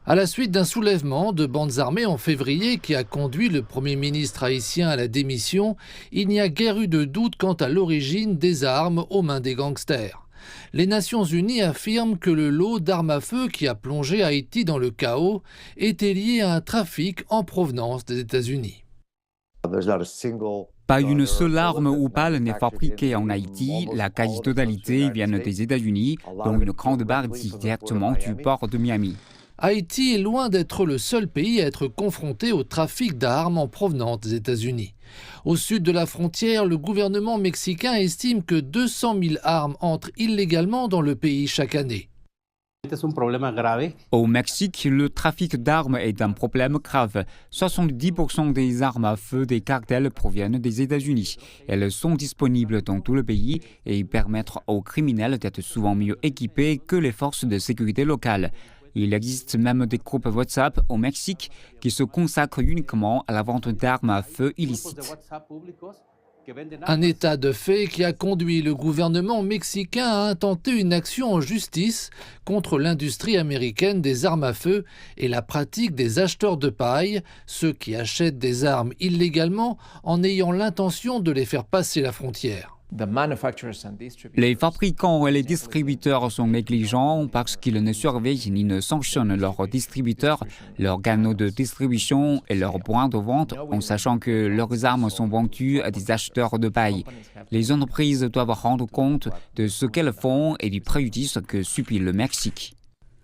À la suite d'un soulèvement de bandes armées en février qui a conduit le Premier ministre haïtien à la démission, il n'y a guère eu de doute quant à l'origine des armes aux mains des gangsters. Les Nations Unies affirment que le lot d'armes à feu qui a plongé Haïti dans le chaos était lié à un trafic en provenance des États-Unis. Pas une seule arme ou balle n'est fabriquée en Haïti. La quasi-totalité viennent des États-Unis, dont une grande partie directement du port de Miami. Haïti est loin d'être le seul pays à être confronté au trafic d'armes en provenance des États-Unis. Au sud de la frontière, le gouvernement mexicain estime que 200 000 armes entrent illégalement dans le pays chaque année. Au Mexique, le trafic d'armes est un problème grave. 70% des armes à feu des cartels proviennent des États-Unis. Elles sont disponibles dans tout le pays et permettent aux criminels d'être souvent mieux équipés que les forces de sécurité locales. Il existe même des groupes WhatsApp au Mexique qui se consacrent uniquement à la vente d'armes à feu illicites. Un état de fait qui a conduit le gouvernement mexicain à intenter une action en justice contre l'industrie américaine des armes à feu et la pratique des acheteurs de paille, ceux qui achètent des armes illégalement en ayant l'intention de les faire passer la frontière. Les fabricants et les distributeurs sont négligents parce qu'ils ne surveillent ni ne sanctionnent leurs distributeurs, leurs canaux de distribution et leurs points de vente en sachant que leurs armes sont vendues à des acheteurs de paille. Les entreprises doivent rendre compte de ce qu'elles font et du préjudice que subit le Mexique.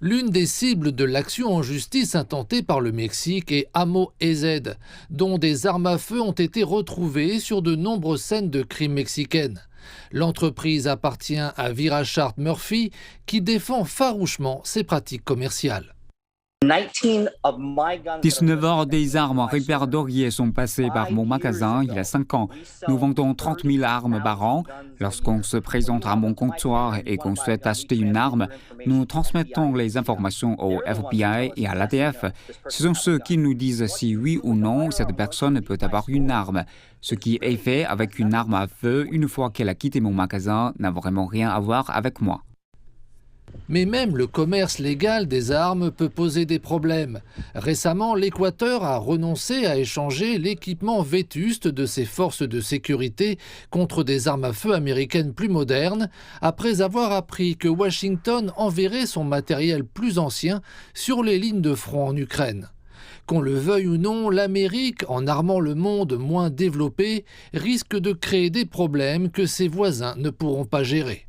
L'une des cibles de l'action en justice intentée par le Mexique est Amo EZ, dont des armes à feu ont été retrouvées sur de nombreuses scènes de crimes mexicaines. L'entreprise appartient à Virachart Murphy, qui défend farouchement ses pratiques commerciales. 19 heures des armes répertoriées sont passées par mon magasin il y a 5 ans. Nous vendons 30 000 armes par an. Lorsqu'on se présente à mon comptoir et qu'on souhaite acheter une arme, nous transmettons les informations au FBI et à l'ATF. Ce sont ceux qui nous disent si oui ou non cette personne peut avoir une arme. Ce qui est fait avec une arme à feu une fois qu'elle a quitté mon magasin n'a vraiment rien à voir avec moi. Mais même le commerce légal des armes peut poser des problèmes. Récemment, l'Équateur a renoncé à échanger l'équipement vétuste de ses forces de sécurité contre des armes à feu américaines plus modernes, après avoir appris que Washington enverrait son matériel plus ancien sur les lignes de front en Ukraine. Qu'on le veuille ou non, l'Amérique, en armant le monde moins développé, risque de créer des problèmes que ses voisins ne pourront pas gérer.